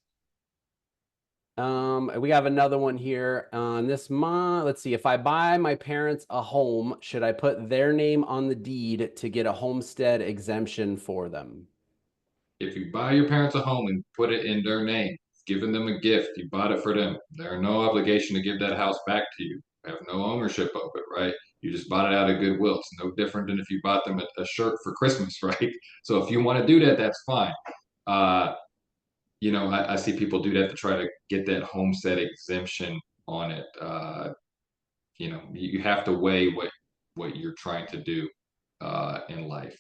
Speaker 1: We have another one here on this month. Let's see. If I buy my parents a home, should I put their name on the deed to get a homestead exemption for them?
Speaker 2: If you buy your parents a home and put it in their name, giving them a gift, you bought it for them. There are no obligation to give that house back to you. You have no ownership of it, right? You just bought it out of goodwill. It's no different than if you bought them a shirt for Christmas, right? So if you want to do that, that's fine. Uh, I see people do that to try to get that homestead exemption on it. You have to weigh what you're trying to do in life.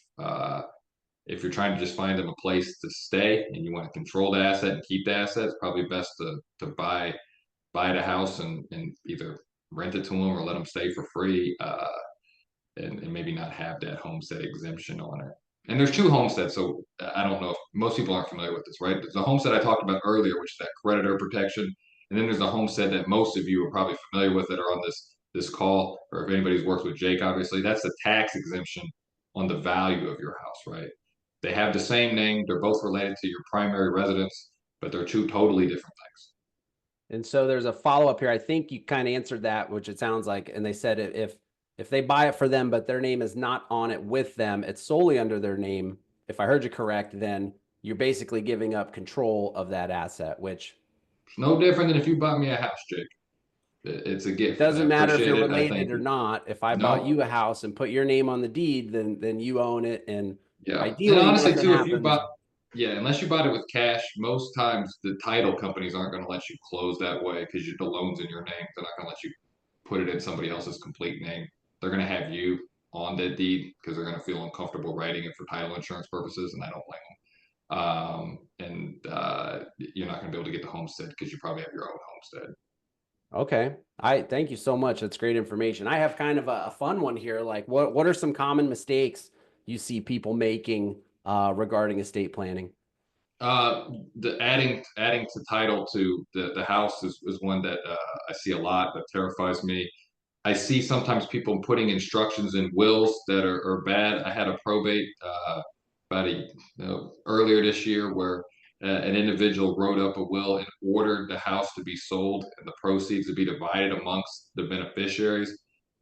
Speaker 2: If you're trying to just find them a place to stay and you want to control the asset and keep the asset, it's probably best to buy the house and either rent it to them or let them stay for free, and maybe not have that homestead exemption on it. And there's two homesteads, so I don't know if most people aren't familiar with this, right? There's the homestead I talked about earlier, which is that creditor protection, and then there's the homestead that most of you are probably familiar with that are on this call, or if anybody's worked with Jake, obviously, that's the tax exemption on the value of your house, right? They have the same name, they're both related to your primary residence, but they're two totally different things.
Speaker 1: And so there's a follow up here. I think you kind of answered that, which it sounds like. And they said if they buy it for them, but their name is not on it with them, it's solely under their name. If I heard you correct, then you're basically giving up control of that asset, which
Speaker 2: It's no different than if you bought me a house, Jake. It's a
Speaker 1: it
Speaker 2: gift. I
Speaker 1: doesn't matter if
Speaker 2: appreciate
Speaker 1: you're
Speaker 2: it. I
Speaker 1: related
Speaker 2: thank
Speaker 1: or
Speaker 2: you.
Speaker 1: not. If I bought
Speaker 2: No,
Speaker 1: you a house and put your name on the deed, then you own it. And
Speaker 2: yeah. And
Speaker 1: ideally,
Speaker 2: honestly,
Speaker 1: nothing
Speaker 2: too, if you
Speaker 1: happens.
Speaker 2: bought, yeah, unless you bought it with cash, most times the title companies aren't going to let you close that way because the loan's in your name. They're not going to let you put it in somebody else's complete name. They're going to have you on the deed because they're going to feel uncomfortable writing it for title insurance purposes, and I don't blame them. And you're not going to be able to get the homestead because you probably have your own homestead.
Speaker 1: Okay. I thank you so much. That's great information. I have kind of a fun one here. Like what are some common mistakes you see people making regarding estate planning?
Speaker 2: The adding to title to the house is one that I see a lot that terrifies me. I see sometimes people putting instructions in wills that are bad. I had a probate about earlier this year where an individual wrote up a will and ordered the house to be sold and the proceeds to be divided amongst the beneficiaries.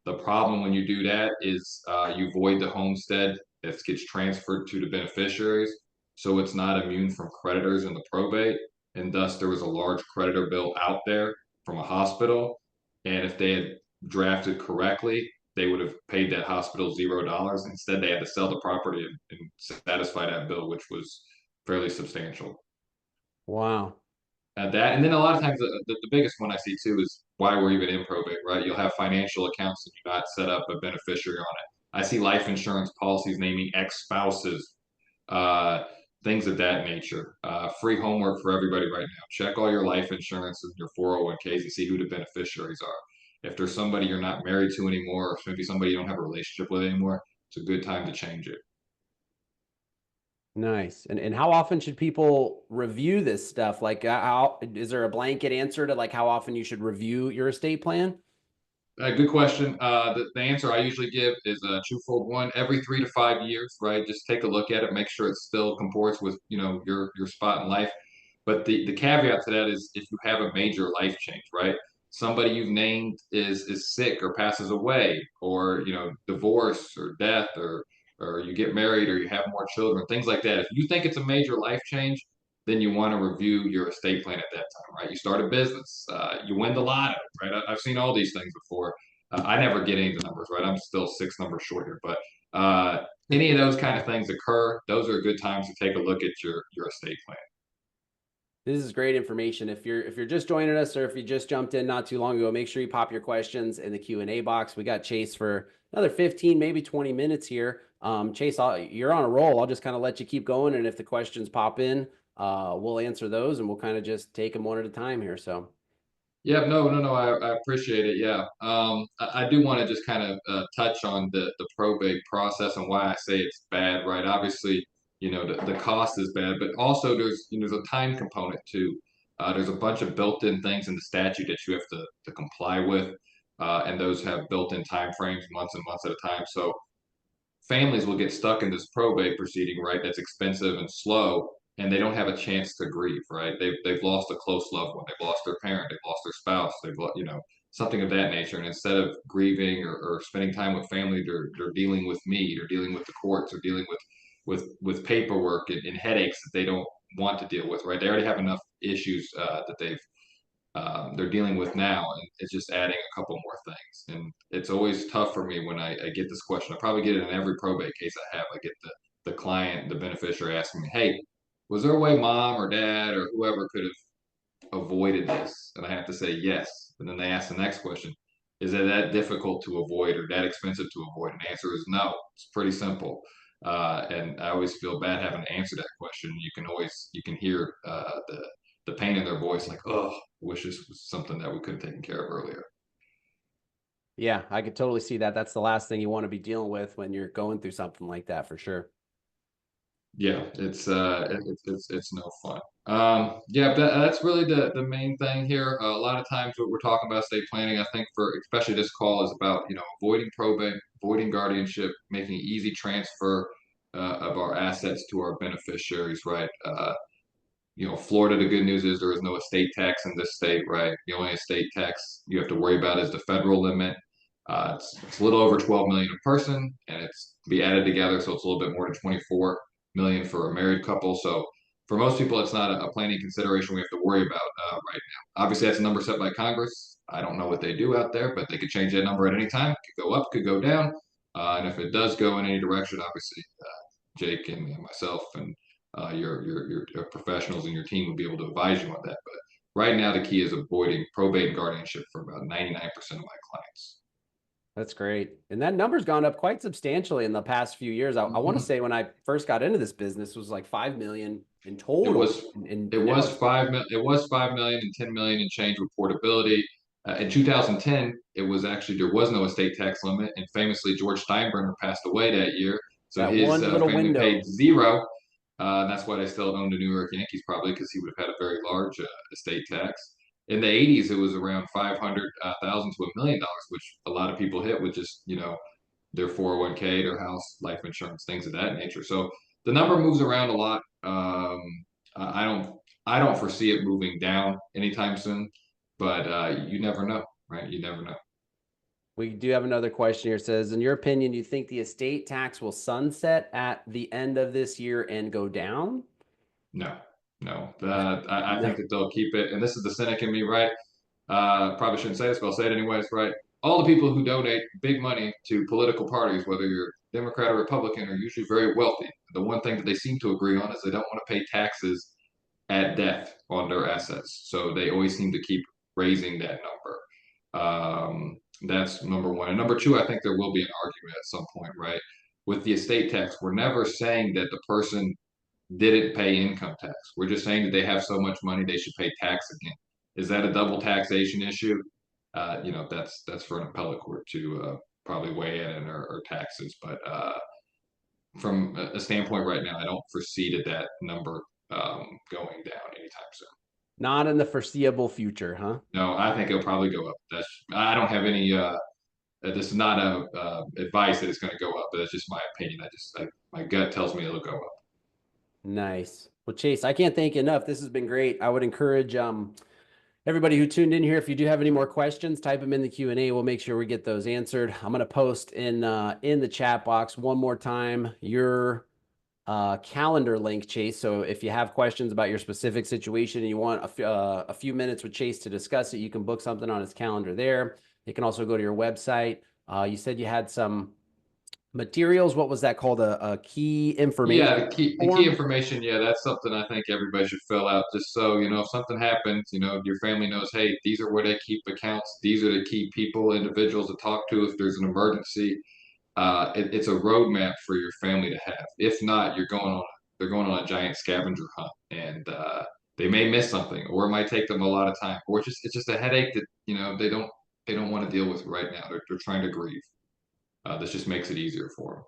Speaker 2: The problem when you do that is you void the homestead that gets transferred to the beneficiaries, so it's not immune from creditors in the probate, and thus there was a large creditor bill out there from a hospital, and if they had drafted correctly, they would have paid that hospital $0. Instead, they had to sell the property and satisfy that bill, which was fairly substantial.
Speaker 1: Wow.
Speaker 2: That and then a lot of times the biggest one I see too is why we're even in probate, right? You'll have financial accounts that do not set up a beneficiary on it. I see life insurance policies naming ex-spouses, uh, things of that nature. Free homework for everybody right now. Check all your life insurance and your 401ks and see who the beneficiaries are. If there's somebody you're not married to anymore, or maybe somebody you don't have a relationship with anymore, it's a good time to change it.
Speaker 1: Nice. And how often should people review this stuff? Like how is there a blanket answer to like how often you should review your estate plan?
Speaker 2: Good question. The answer I usually give is a twofold one. Every 3 to 5 years, right? Just take a look at it, make sure it still comports with your spot in life. But the caveat to that is if you have a major life change, right? somebody you've named is sick or passes away, or divorce or death, or you get married or you have more children, things like that. If you think it's a major life change, then you want to review your estate plan at that time, right? You start a business, you win the lotto, right? I've seen all these things before. I never get any of the numbers, right? I'm still 6 numbers short here, but any of those kind of things occur, those are good times to take a look at your estate plan.
Speaker 1: This is great information. If you're just joining us, or if you just jumped in not too long ago, make sure you pop your questions in the Q&A box. We got Chase for another 15, maybe 20 minutes here. Chase, you're on a roll. I'll just kind of let you keep going, and if the questions pop in, we'll answer those, and we'll kind of just take them one at a time here. So
Speaker 2: Yeah, no. I appreciate it. Yeah, I do want to just kind of touch on the probate process and why I say it's bad. Right? Obviously, the cost is bad, but also there's a time component too. There's a bunch of built-in things in the statute that you have to comply with, and those have built-in time frames, months and months at a time. So families will get stuck in this probate proceeding, right? That's expensive and slow, and they don't have a chance to grieve, right? They've lost a close loved one, they've lost their parent, they've lost their spouse, they've something of that nature. And instead of grieving or spending time with family, they're dealing with me, they're dealing with the courts, they're dealing with paperwork and headaches that they don't want to deal with, right? They already have enough issues that they're dealing with now, and it's just adding a couple more things. And it's always tough for me when I get this question. I probably get it in every probate case I have. I get the client, the beneficiary asking me, "Hey, was there a way mom or dad or whoever could have avoided this?" And I have to say yes. And then they ask the next question, "Is it that difficult to avoid or that expensive to avoid?" And the answer is no. It's pretty simple. And I always feel bad having to answer that question. You can hear the pain in their voice, like, "Oh, wish this was something that we could have taken care of earlier."
Speaker 1: yeah, I could totally see that. That's the last thing you want to be dealing with when you're going through something like that, for sure.
Speaker 2: Yeah, it's no fun. Yeah, that's really the main thing here. A lot of times, what we're talking about estate planning, I think for especially this call is about avoiding probate, avoiding guardianship, making easy transfer of our assets to our beneficiaries, right? Florida, the good news is there is no estate tax in this state, right? The only estate tax you have to worry about is the federal limit. It's a little over 12 million a person, and it's to be added together, so it's a little bit more than 24 million for a married couple. So for most people, it's not a planning consideration we have to worry about right now. Obviously, that's a number set by Congress. I don't know what they do out there, but they could change that number at any time. It could go up, could go down, and if it does go in any direction, obviously Jake and myself and your professionals and your team would be able to advise you on that. But right now, the key is avoiding probate and guardianship for about 99% of my clients.
Speaker 1: That's great. And that number's gone up quite substantially in the past few years. I want to
Speaker 2: Mhm.
Speaker 1: say when I first got into this business, it was like 5 million in
Speaker 2: It
Speaker 1: total.
Speaker 2: was
Speaker 1: And
Speaker 2: it
Speaker 1: now
Speaker 2: was
Speaker 1: it's
Speaker 2: 5 million and 10 million in change reportability. In 2010, it was actually there was no estate tax limit, and famously George Steinbrenner passed away that year, so
Speaker 1: that
Speaker 2: his
Speaker 1: one little
Speaker 2: family paid
Speaker 1: window.
Speaker 2: zero. And that's why they still own the New York Yankees, probably because he would have had a very large estate tax. In the 80s, it was around 500,000 to $1 million, which a lot of people hit with just their 401k, their house, life insurance, things of that nature. So the number moves around a lot. I don't I don't foresee it moving down anytime soon, but you never know, right? You never know.
Speaker 1: We do have another question here. It says, in your opinion, you think the estate tax will sunset at the end of this year and go down?
Speaker 2: No, no. I
Speaker 1: No.
Speaker 2: think that they'll keep it. And this is the cynic in me, right? Probably shouldn't say this, but I'll say it anyways, right? All the people who donate big money to political parties, whether you're Democrat or Republican, are usually very wealthy. The one thing that they seem to agree on is they don't want to pay taxes at death on their assets. So they always seem to keep raising that number. That's number one. And number two, I think there will be an argument at some point, right? With the estate tax, we're never saying that the person didn't pay income tax. We're just saying that they have so much money they should pay tax again. Is that a double taxation issue? That's for an appellate court to probably weigh in or taxes. But from a standpoint right now, I don't foresee that number going down anytime soon.
Speaker 1: Not in the foreseeable future, huh?
Speaker 2: No, I think it'll probably go up. I don't have any. This is not a advice that it's going to go up, but that's just my opinion. My gut tells me it'll go up.
Speaker 1: Nice. Well, Chase, I can't thank you enough. This has been great. I would encourage Everybody who tuned in here, if you do have any more questions, type them in the Q&A. We'll make sure we get those answered. I'm going to post in the chat box one more time your calendar link, Chase. So if you have questions about your specific situation and you want a few minutes with Chase to discuss it, you can book something on his calendar there. You can also go to your website. You said you had some materials. What was that called? A key information
Speaker 2: Yeah, the key
Speaker 1: form?
Speaker 2: information, yeah, that's something I think everybody should fill out just so, if something happens, your family knows, hey, these are where they keep accounts. These are the key people, individuals to talk to if there's an emergency. It's a roadmap for your family to have. If not, they're going on a giant scavenger hunt, and they may miss something, or it might take them a lot of time, or it's just a headache that they don't want to deal with right now. They're trying to grieve. This just makes it easier for them.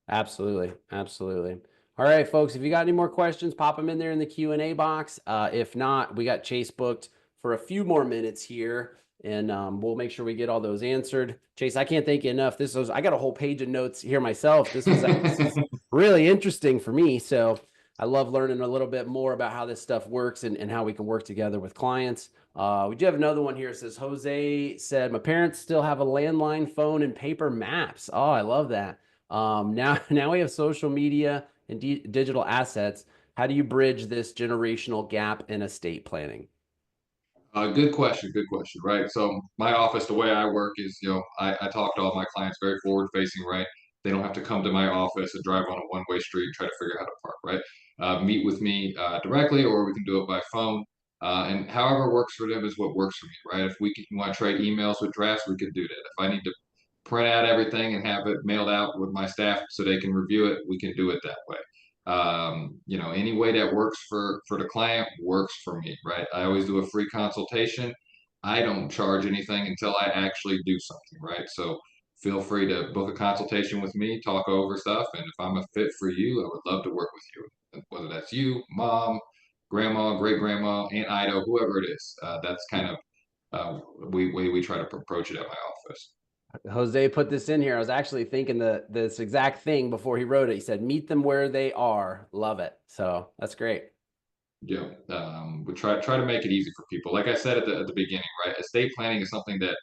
Speaker 1: Absolutely. Absolutely. All right, folks, if you got any more questions, pop them in there in the Q&A box. If not, we got Chase booked for a few more minutes here, and we'll make sure we get all those answered. Chase, I can't thank you enough. I got a whole page of notes here myself. This is really interesting for me. So I love learning a little bit more about how this stuff works and how we can work together with clients. We do have another one here. It says, Jose said, my parents still have a landline phone and paper maps. Oh, I love that. Now we have social media and digital assets. How do you bridge this generational gap in estate planning?
Speaker 2: Good question. Good question. Right. So my office, the way I work is, I talk to all my clients very forward facing. Right. They don't have to come to my office and drive on a one-way street and try to figure out how to park. Right. Meet with me directly, or we can do it by phone. And however works for them is what works for me. Right. If we want to trade emails with drafts, we could do that. If I need to print out everything and have it mailed out with my staff so they can review it, we can do it that way. Any way that works for the client works for me, right? I always do a free consultation. I don't charge anything until I actually do something, right? So feel free to book a consultation with me, talk over stuff, and if I'm a fit for you, I would love to work with you. Whether that's you, mom, grandma, great grandma, Aunt Ida, whoever it is. That's kind of we try to approach it at my office.
Speaker 1: Jose put this in here. I was actually thinking this exact thing before he wrote it. He said, meet them where they are. Love it. So that's great.
Speaker 2: Yeah, we try to make it easy for people. Like I said at the beginning, right? Estate planning is something that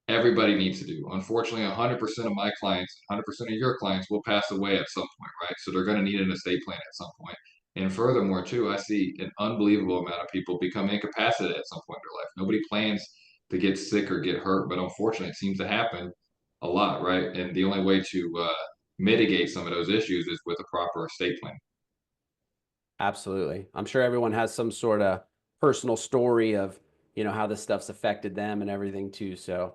Speaker 2: everybody needs to do. Unfortunately, 100% of my clients, 100% of your clients will pass away at some point, right? So they're going to need an estate plan at some point. And furthermore, too, I see an unbelievable amount of people become incapacitated at some point in their life. Nobody plans to get sick or get hurt, but unfortunately, it seems to happen a lot, right? And the only way to mitigate some of those issues is with a proper estate plan.
Speaker 1: Absolutely. I'm sure everyone has some sort of personal story of, how this stuff's affected them and everything too. So,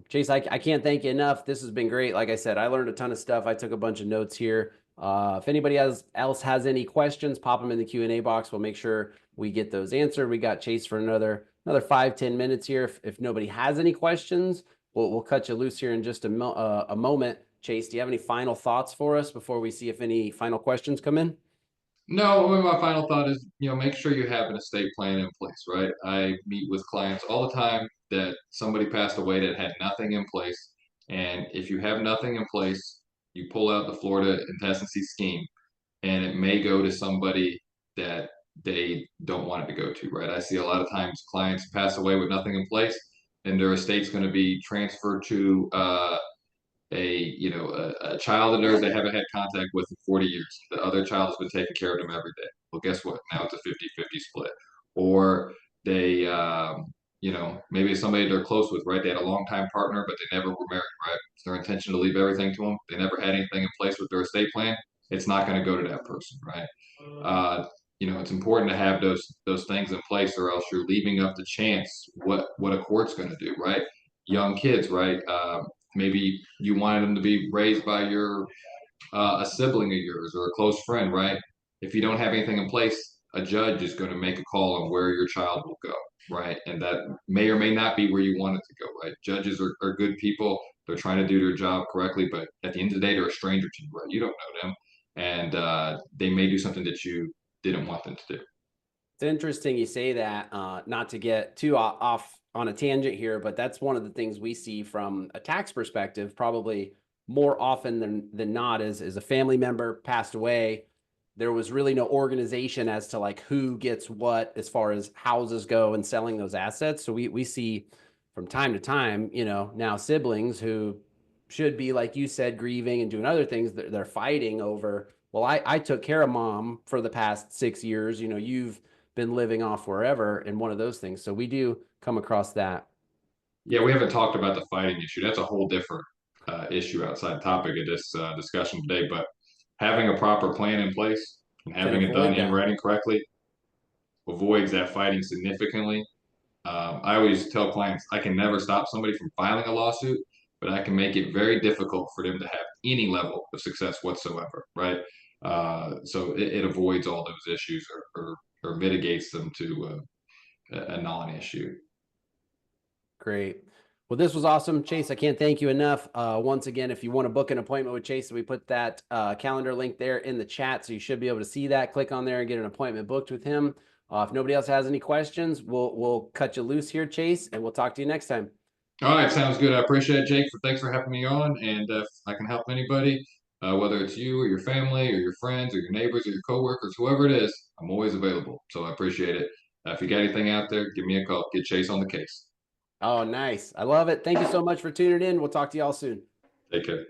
Speaker 1: Chase, I can't thank you enough. This has been great. Like I said, I learned a ton of stuff. I took a bunch of notes here. If anybody else has any questions, pop them in the Q&A box. We'll make sure we get those answered. We got Chase for another 5-10 minutes here. If nobody has any questions, we'll cut you loose here in just a moment. Chase, do you have any final thoughts for us before we see if any final questions come in?
Speaker 2: No, my final thought is, make sure you have an estate plan in place, right? I meet with clients all the time that somebody passed away that had nothing in place. And if you have nothing in place, you pull out the Florida intestacy scheme, and it may go to somebody that they don't want it to go to, right? I see a lot of times clients pass away with nothing in place, and their estate's going to be transferred to a child of theirs they haven't had contact with in 40 years. The other child has been taking care of them every day. Well, guess what? Now it's a 50-50 split. Or they, maybe it's somebody they're close with, right? They had a long-time partner, but they never were married, right? It's their intention to leave everything to them. They never had anything in place with their estate plan. It's not going to go to that person, right? It's important to have those things in place, or else you're leaving up the chance what a court's going to do, right? Young kids, right? Maybe you wanted them to be raised by your a sibling of yours or a close friend, right? If you don't have anything in place, a judge is going to make a call on where your child will go, right? And that may or may not be where you want it to go, right? Judges are good people. They're trying to do their job correctly, but at the end of the day, they're a stranger to you, right? You don't know them, and they may do something that you didn't want them to do.
Speaker 1: It's interesting you say that, not to get too off on a tangent here, but that's one of the things we see from a tax perspective, probably more often than not, is a family member passed away. there was really no organization as to like who gets what as far as houses go and selling those assets. So we see from time to time, now siblings who should be, like you said, grieving and doing other things, they're fighting over, well, I took care of mom for the past 6 years, you've been living off wherever, and one of those things. So we do come across that.
Speaker 2: Yeah, we haven't talked about the fighting issue. That's a whole different issue outside topic of this discussion today. But having a proper plan in place and
Speaker 1: Can
Speaker 2: having it done
Speaker 1: avoid
Speaker 2: in
Speaker 1: that.
Speaker 2: writing correctly avoids that fighting significantly. I always tell clients I can never stop somebody from filing a lawsuit, but I can make it very difficult for them to have any level of success whatsoever, right? So it avoids all those issues or mitigates them to a non-issue.
Speaker 1: Great. Well, this was awesome, Chase. I can't thank you enough. Once again, if you want to book an appointment with Chase, we put that calendar link there in the chat, so you should be able to see that. Click on there and get an appointment booked with him. If nobody else has any questions, we'll cut you loose here, Chase, and we'll talk to you next time.
Speaker 2: All right, sounds good. I appreciate it, Jake. Thanks for having me on. And if I can help anybody, whether it's you or your family or your friends or your neighbors or your coworkers, whoever it is, I'm always available. So I appreciate it. If you got anything out there, give me a call. Get Chase on the case.
Speaker 1: Oh, nice. I love it. Thank you so much for tuning in. We'll talk to y'all soon.
Speaker 2: Take care.